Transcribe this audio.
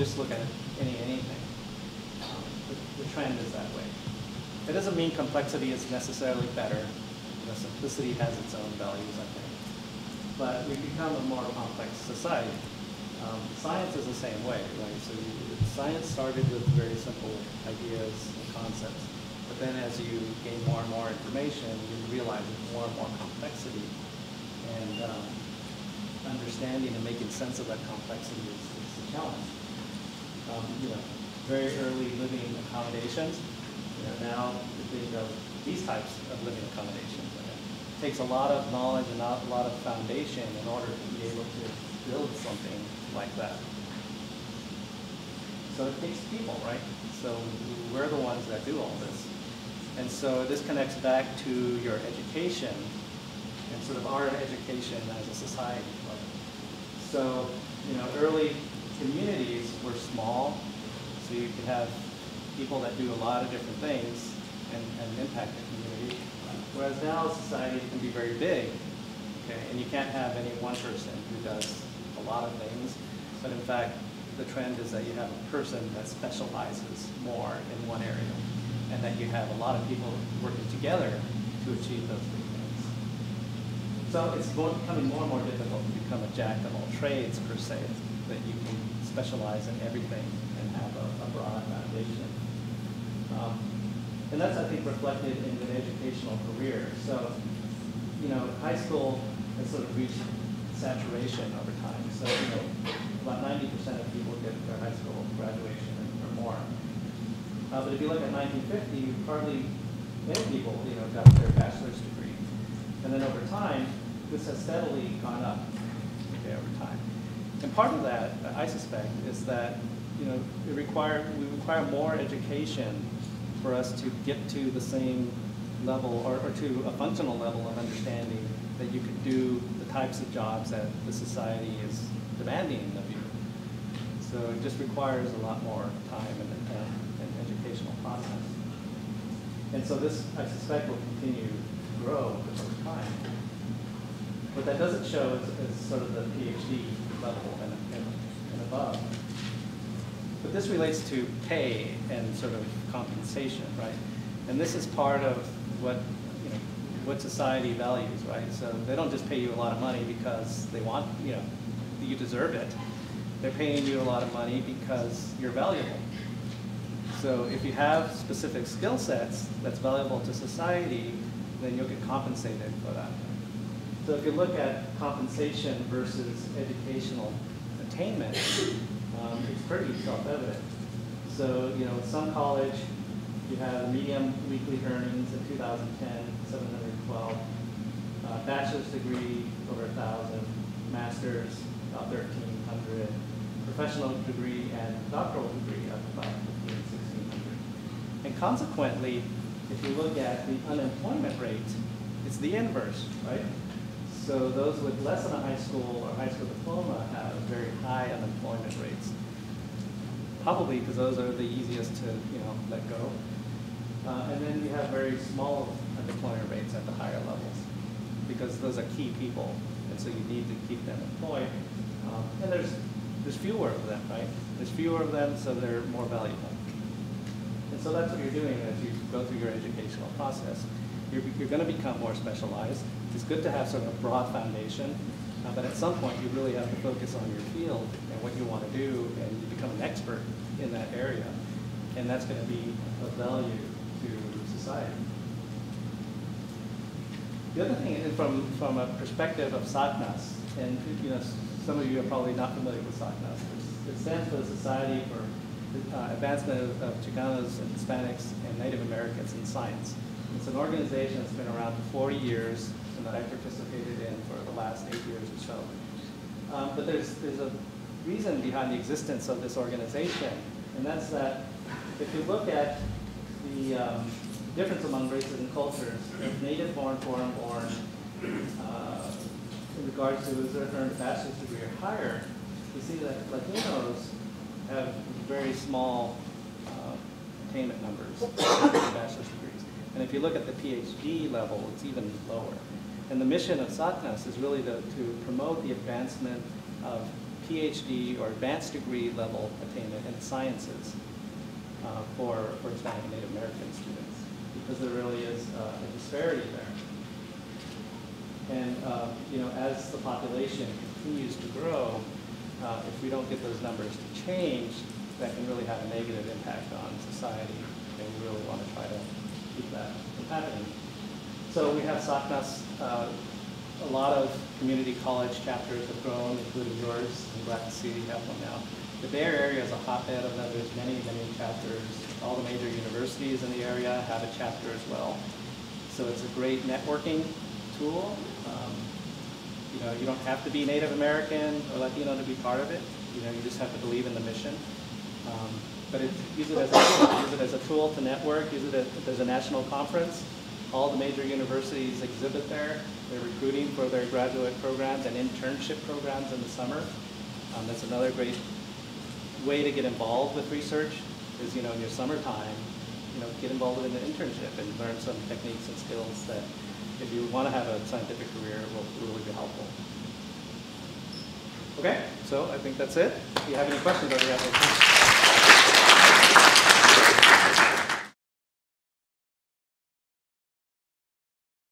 just look at anything. The trend is that way. It doesn't mean complexity is necessarily better. Simplicity has its own values, I think. But we've become a more complex society. Science is the same way, right? So science started with very simple ideas and concepts. But then as you gain more and more information, you realize there's more and more complexity. And understanding and making sense of that complexity is a challenge. Very early living accommodations, now we think of these types of living accommodations. It takes a lot of knowledge and a lot of foundation in order to be able to build something like that. So it takes people, right? So we're the ones that do all this. And so this connects back to your education and sort of our education as a society. Right? So, early communities were small, so you could have people that do a lot of different things and impact the community. Whereas now society can be very big, okay, and you can't have any one person who does a lot of things, but in fact, the trend is that you have a person that specializes more in one area, and that you have a lot of people working together to achieve those big things. So it's becoming more and more difficult to become a jack of all trades, per se, that you can specialize in everything and have a broad foundation. And that's, I think, reflected in an educational career. So, high school has sort of reached saturation over time. So, about 90% of people get their high school graduation or more. But if you look at 1950, hardly many people, got their bachelor's degree. And then over time, this has steadily gone up, okay, over time. And part of that, I suspect, is that, we require more education for us to get to the same level or to a functional level of understanding that you could do the types of jobs that the society is demanding of you. So it just requires a lot more time and educational process. And so this, I suspect, will continue to grow over time. But that doesn't show as sort of the PhD level and above. But this relates to pay and sort of compensation, right? And this is part of what society values, right? So they don't just pay you a lot of money because they want, you deserve it. They're paying you a lot of money because you're valuable. So if you have specific skill sets that's valuable to society, then you'll get compensated for that. So if you look at compensation versus educational attainment, it's pretty self-evident. So, in some college, you have a median weekly earnings in 2010, 712, bachelor's degree over 1,000, master's about 1,300, professional degree and doctoral degree up about 1,500, 1,600. And consequently, if you look at the unemployment rate, it's the inverse, right? So those with less than a high school or high school diploma have very high unemployment rates. Probably because those are the easiest to let go. And then you have very small unemployment rates at the higher levels because those are key people, and so you need to keep them employed. And there's fewer of them, right? There's fewer of them, so they're more valuable. And so that's what you're doing as you go through your educational process. You're going to become more specialized. It's good to have sort of a broad foundation, but at some point you really have to focus on your field and what you want to do, and you become an expert in that area. And that's going to be of value to society. The other thing is from a perspective of SACNAS, and some of you are probably not familiar with SACNAS. It stands for the Society for Advancement of Chicanos and Hispanics and Native Americans in Science. It's an organization that's been around for 40 years and that I participated in for the last 8 years or so. But there's a reason behind the existence of this organization, and that's that if you look at the difference among races and cultures, native born, foreign born, in regards to those that earned a bachelor's degree or higher, you see that Latinos have very small attainment numbers for bachelor's degrees. And if you look at the PhD level, it's even lower. And the mission of SACNAS is really to promote the advancement of PhD or advanced degree level attainment in the sciences for Hispanic and Native American students, because there really is a disparity there. And you know, as the population continues to grow, if we don't get those numbers to change, that can really have a negative impact on society, and we really want to try to keep that from happening. So we have SACNAS. A lot of community college chapters have grown, including yours. I'm glad to see you have one now. The Bay Area is a hotbed of that. There's many, many chapters. All the major universities in the area have a chapter as well. So it's a great networking tool. You know, you don't have to be Native American or Latino to be part of it. You know, you just have to believe in the mission. But use it as a tool. Use it as a tool to network. Use it as there's a national conference. All the major universities exhibit there. They're recruiting for their graduate programs and internship programs in the summer. That's another great way to get involved with research is, you know, in your summertime, you know, get involved in an internship and learn some techniques and skills that, if you want to have a scientific career, will really be helpful. Okay, so I think that's it. If you have any questions, I'll be happy to answer.